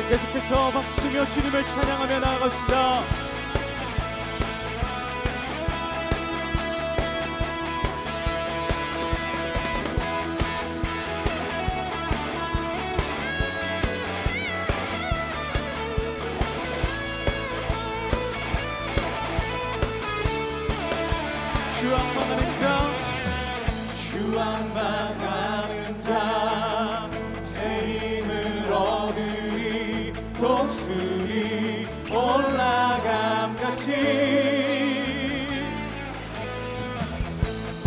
계속해서 박수치며 주님을 찬양하며 나아갑시다. 주앙망하는 자, 주앙망하는 자, 새 힘을 얻으리 독수리 올라감같이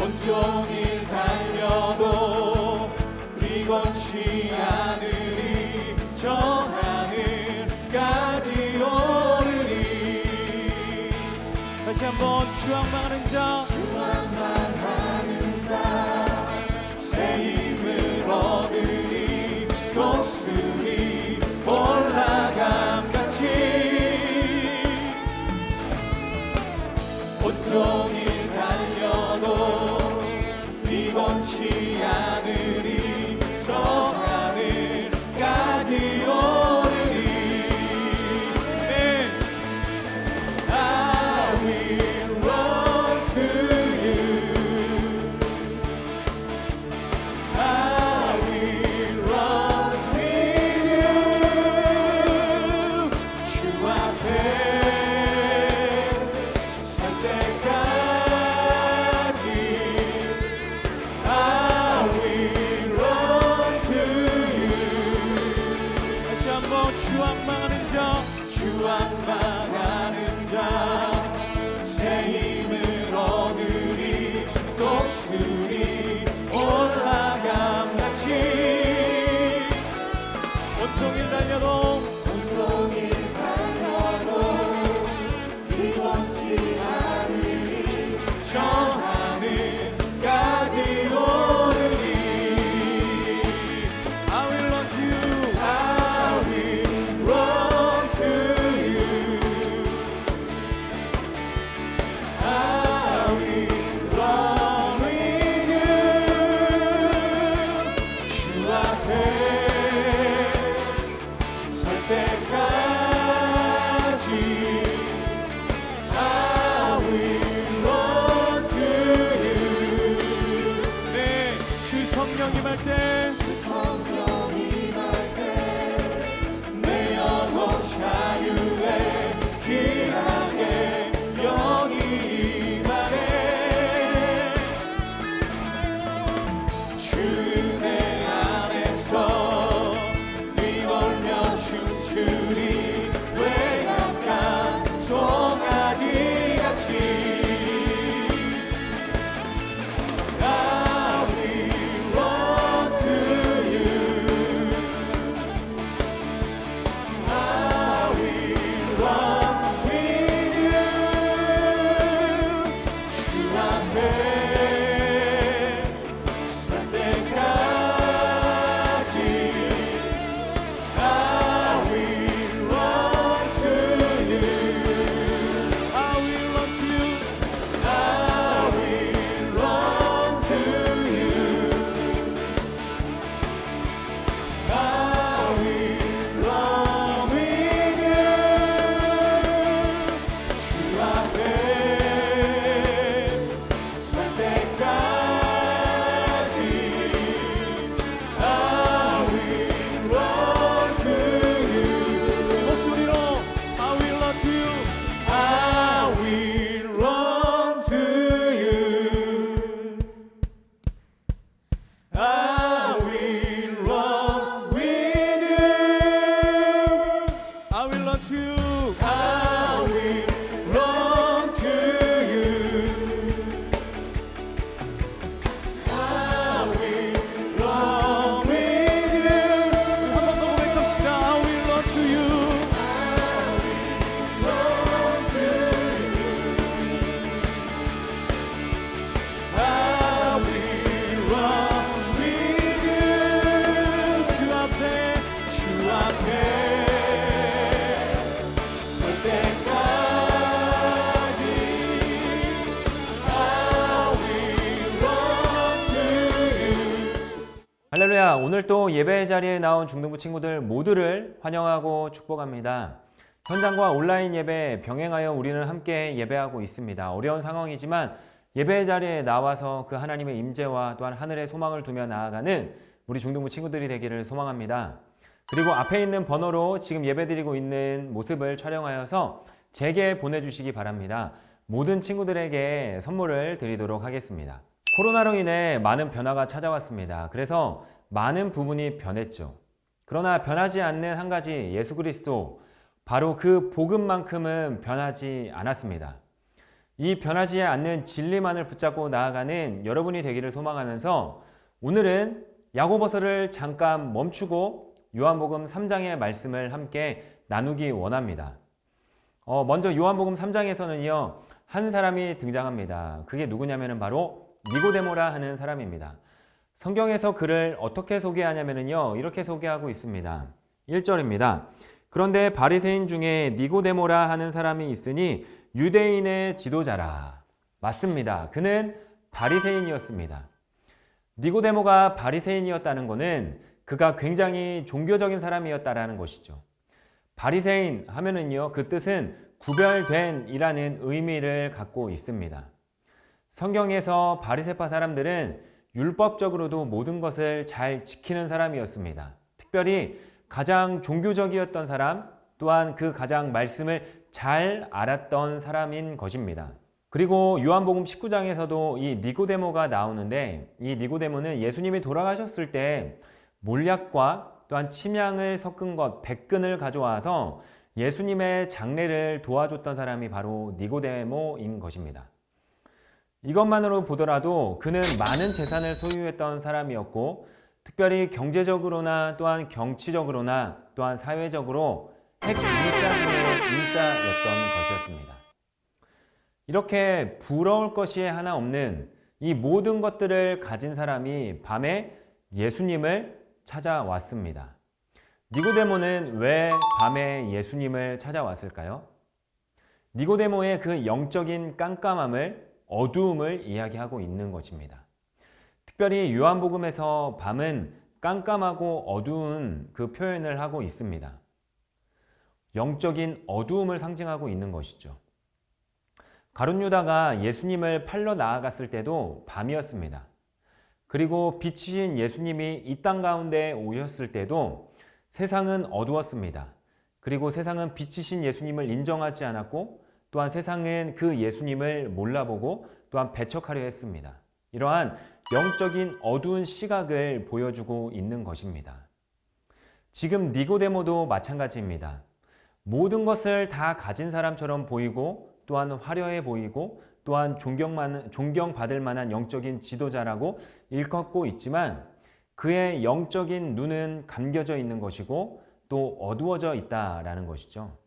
온종일 달려도 비건치 않으리 저 하늘까지 오르리. 다시 한번 주앙망하는 자, 주앙망하는 자, 새 힘을 얻으리 독수리 올라감같이 온종일 달려도 비건치 않으리 저 하늘까지 오르리. I will run to you. I will run with you. 주 앞에 설 때까지 I will run to you. 다시 한번 주앙망하는 자, 주앙망하는 자, 새 힘을 얻으리 독수리 올라감같이 온종일 달려도 비건치 않으리 저 하늘까지 오르리. I will run to you. I will run to you. I will run with you. 주 앞에 설 때까지 I will run to you. 네, 주 성령 임할 때 내 영혼 자유의 길하게 영이 임하네. 주 내 안에서 뛰놀며 춤추리 외양간 송아지 같이. I will run to you. I will run with you. 주 앞에 설 때까지 할렐루야. 오늘 또 예배 자리에 나온 중등부 친구들 모두를 환영하고 축복합니다. 현장과 온라인 예배 병행하여 우리는 함께 예배하고 있습니다. 어려운 상황이지만 예배 자리에 나와서 그 하나님의 임재와 또한 하늘의 소망을 두며 나아가는 우리 중등부 친구들이 되기를 소망합니다. 그리고 앞에 있는 번호로 지금 예배드리고 있는 모습을 촬영하여서 제게 보내주시기 바랍니다. 모든 친구들에게 선물을 드리도록 하겠습니다. 코로나로 인해 많은 변화가 찾아왔습니다. 그래서 많은 부분이 변했죠. 그러나 변하지 않는 한 가지 예수 그리스도, 바로 그 복음만큼은 변하지 않았습니다. 이 변하지 않는 진리만을 붙잡고 나아가는 여러분이 되기를 소망하면서 오늘은 야고보서를 잠깐 멈추고 요한복음 3장의 말씀을 함께 나누기 원합니다. 먼저 요한복음 3장에서는요, 한 사람이 등장합니다. 그게 누구냐면 바로 니고데모라 하는 사람입니다. 성경에서 그를 어떻게 소개하냐면요, 이렇게 소개하고 있습니다. 1절입니다. 그런데 바리새인 중에 니고데모라 하는 사람이 있으니 유대인의 지도자라. 맞습니다. 그는 바리새인이었습니다. 니고데모가 바리새인이었다는 것은 그가 굉장히 종교적인 사람이었다라는 것이죠. 바리새인 하면은요, 그 뜻은 구별된 이라는 의미를 갖고 있습니다. 성경에서 바리새파 사람들은 율법적으로도 모든 것을 잘 지키는 사람이었습니다. 특별히 가장 종교적이었던 사람, 또한 그 가장 말씀을 잘 알았던 사람인 것입니다. 그리고 요한복음 19장에서도 이 니고데모가 나오는데, 이 니고데모는 예수님이 돌아가셨을 때 몰약과 또한 침향을 섞은 것 100근을 가져와서 예수님의 장례를 도와줬던 사람이 바로 니고데모인 것입니다. 이것만으로 보더라도 그는 많은 재산을 소유했던 사람이었고, 특별히 경제적으로나 또한 정치적으로나 또한 사회적으로 핵 인싸 중의 인싸였던 것이었습니다. 이렇게 부러울 것이 하나 없는 이 모든 것들을 가진 사람이 밤에 예수님을 찾아왔습니다. 니고데모는 왜 밤에 예수님을 찾아왔을까요? 니고데모의 그 영적인 깜깜함을, 어두움을 이야기하고 있는 것입니다. 특별히 요한복음에서 밤은 깜깜하고 어두운 그 표현을 하고 있습니다. 영적인 어두움을 상징하고 있는 것이죠. 가룟 유다가 예수님을 팔러 나아갔을 때도 밤이었습니다. 그리고 빛이신 예수님이 이 땅 가운데 오셨을 때도 세상은 어두웠습니다. 그리고 세상은 빛이신 예수님을 인정하지 않았고, 또한 세상은 그 예수님을 몰라보고 또한 배척하려 했습니다. 이러한 영적인 어두운 시각을 보여주고 있는 것입니다. 지금 니고데모도 마찬가지입니다. 모든 것을 다 가진 사람처럼 보이고, 또한 화려해 보이고, 또한 존경받을 만한 영적인 지도자라고 일컫고 있지만 그의 영적인 눈은 감겨져 있는 것이고 또 어두워져 있다라는 것이죠.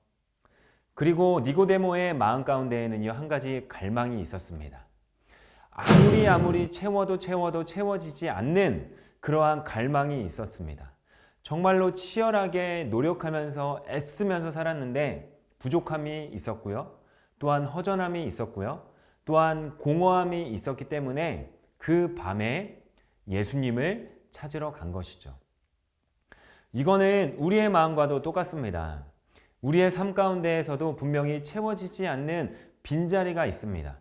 그리고 니고데모의 마음 가운데에는요, 한 가지 갈망이 있었습니다. 아무리 채워도 채워지지 않는 그러한 갈망이 있었습니다. 정말로 치열하게 노력하면서 애쓰면서 살았는데 부족함이 있었고요. 또한 허전함이 있었고요. 또한 공허함이 있었기 때문에 그 밤에 예수님을 찾으러 간 것이죠. 이거는 우리의 마음과도 똑같습니다. 우리의 삶 가운데에서도 분명히 채워지지 않는 빈자리가 있습니다.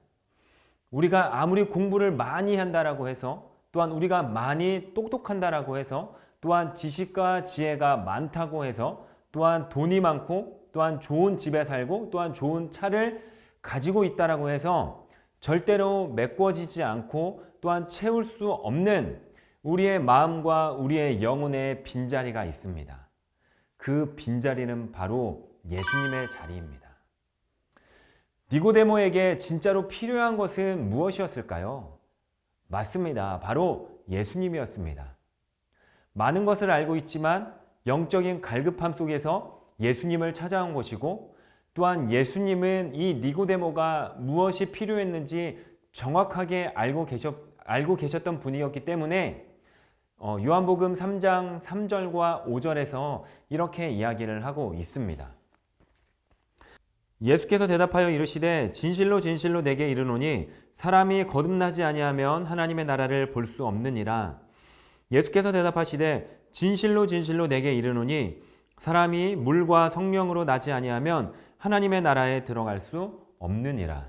우리가 아무리 공부를 많이 한다라고 해서, 또한 우리가 많이 똑똑한다라고 해서, 또한 지식과 지혜가 많다고 해서, 또한 돈이 많고, 또한 좋은 집에 살고, 또한 좋은 차를 가지고 있다라고 해서 절대로 메꿔지지 않고 또한 채울 수 없는 우리의 마음과 우리의 영혼의 빈자리가 있습니다. 그 빈자리는 바로 예수님의 자리입니다. 니고데모에게 진짜로 필요한 것은 무엇이었을까요? 맞습니다. 바로 예수님이었습니다. 많은 것을 알고 있지만 영적인 갈급함 속에서 예수님을 찾아온 것이고, 또한 예수님은 이 니고데모가 무엇이 필요했는지 정확하게 알고 계셨던 분이었기 때문에 요한복음 3장 3절과 5절에서 이렇게 이야기를 하고 있습니다. 예수께서 대답하여 이르시되 진실로 진실로 내게 이르노니 사람이 거듭나지 아니하면 하나님의 나라를 볼 수 없느니라. 예수께서 대답하시되 진실로 진실로 내게 이르노니 사람이 물과 성령으로 나지 아니하면 하나님의 나라에 들어갈 수 없느니라.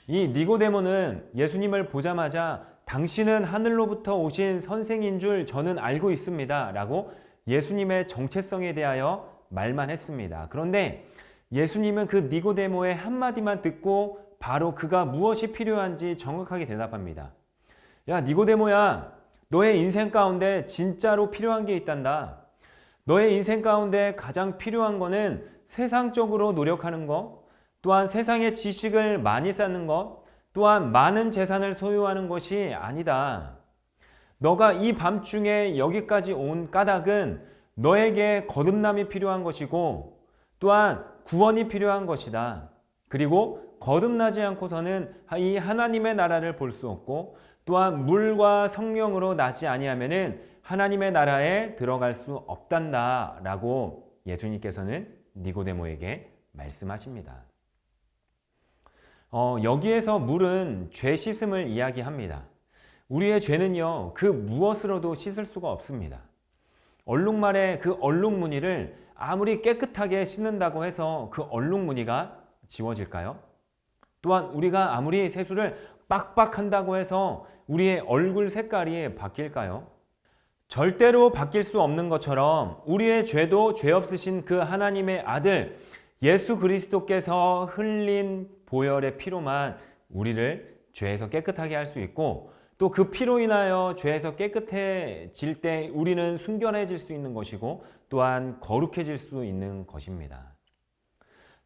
이 니고데모는 예수님을 보자마자 당신은 하늘로부터 오신 선생인 줄 저는 알고 있습니다 라고 예수님의 정체성에 대하여 말만 했습니다. 그런데 예수님은 그 니고데모의 한마디만 듣고 바로 그가 무엇이 필요한지 정확하게 대답합니다. 야, 니고데모야, 너의 인생 가운데 진짜로 필요한 게 있단다. 너의 인생 가운데 가장 필요한 거는 세상적으로 노력하는 것, 또한 세상의 지식을 많이 쌓는 것, 또한 많은 재산을 소유하는 것이 아니다. 너가 이 밤중에 여기까지 온 까닭은 너에게 거듭남이 필요한 것이고 또한 구원이 필요한 것이다. 그리고 거듭나지 않고서는 이 하나님의 나라를 볼 수 없고 또한 물과 성령으로 나지 아니하면은 하나님의 나라에 들어갈 수 없단다 라고 예수님께서는 니고데모에게 말씀하십니다. 여기에서 물은 죄 씻음을 이야기합니다. 우리의 죄는요, 그 무엇으로도 씻을 수가 없습니다. 얼룩말의 그 얼룩무늬를 아무리 깨끗하게 씻는다고 해서 그 얼룩무늬가 지워질까요? 또한 우리가 아무리 세수를 빡빡 한다고 해서 우리의 얼굴 색깔이 바뀔까요? 절대로 바뀔 수 없는 것처럼 우리의 죄도 죄 없으신 그 하나님의 아들 예수 그리스도께서 흘린 보혈의 피로만 우리를 죄에서 깨끗하게 할 수 있고 또 그 피로 인하여 죄에서 깨끗해질 때 우리는 순결해질 수 있는 것이고 또한 거룩해질 수 있는 것입니다.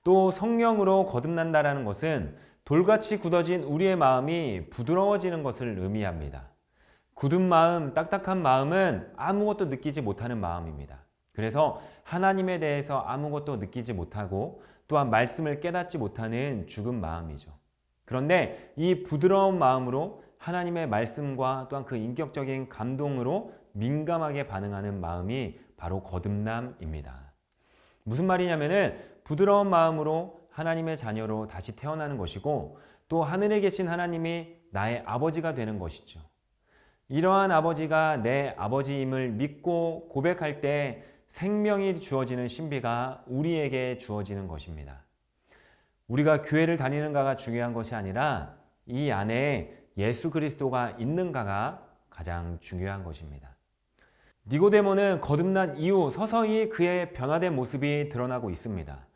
또 성령으로 거듭난다라는 것은 돌같이 굳어진 우리의 마음이 부드러워지는 것을 의미합니다. 굳은 마음, 딱딱한 마음은 아무것도 느끼지 못하는 마음입니다. 그래서 하나님에 대해서 아무것도 느끼지 못하고 또한 말씀을 깨닫지 못하는 죽은 마음이죠. 그런데 이 부드러운 마음으로 하나님의 말씀과 또한 그 인격적인 감동으로 민감하게 반응하는 마음이 바로 거듭남입니다. 무슨 말이냐면은 부드러운 마음으로 하나님의 자녀로 다시 태어나는 것이고 또 하늘에 계신 하나님이 나의 아버지가 되는 것이죠. 이러한 아버지가 내 아버지임을 믿고 고백할 때 생명이 주어지는 신비가 우리에게 주어지는 것입니다. 우리가 교회를 다니는가가 중요한 것이 아니라 이 안에 예수 그리스도가 있는가가 가장 중요한 것입니다. 니고데모는 거듭난 이후 서서히 그의 변화된 모습이 드러나고 있습니다.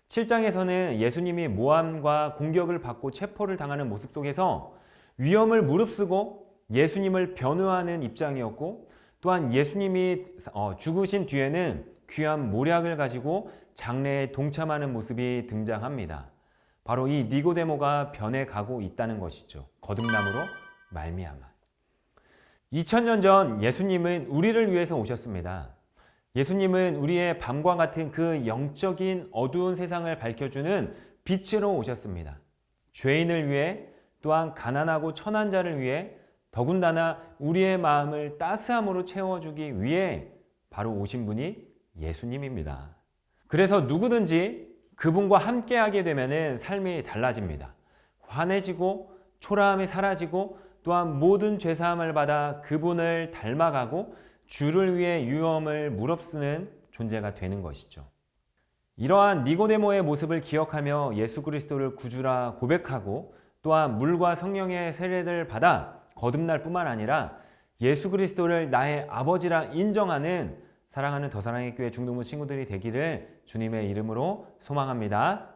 7장에서는 예수님이 모함과 공격을 받고 체포를 당하는 모습 속에서 위험을 무릅쓰고 예수님을 변호하는 입장이었고 또한 예수님이 죽으신 뒤에는 귀한 모략을 가지고 장례에 동참하는 모습이 등장합니다. 바로 이 니고데모가 변해가고 있다는 것이죠. 거듭남으로 말미암아. 2000년 전 예수님은 우리를 위해서 오셨습니다. 예수님은 우리의 밤과 같은 그 영적인 어두운 세상을 밝혀주는 빛으로 오셨습니다. 죄인을 위해 또한 가난하고 천한 자를 위해 더군다나 우리의 마음을 따스함으로 채워주기 위해 바로 오신 분이 예수님입니다. 그래서 누구든지 그분과 함께하게 되면 삶이 달라집니다. 환해지고 초라함이 사라지고 또한 모든 죄사함을 받아 그분을 닮아가고 주를 위해 유험을 무릅쓰는 존재가 되는 것이죠. 이러한 니고데모의 모습을 기억하며 예수 그리스도를 구주라 고백하고 또한 물과 성령의 세례를 받아 거듭날 뿐만 아니라 예수 그리스도를 나의 아버지라 인정하는 사랑하는 더사랑의 교회 중동부 친구들이 되기를 주님의 이름으로 소망합니다.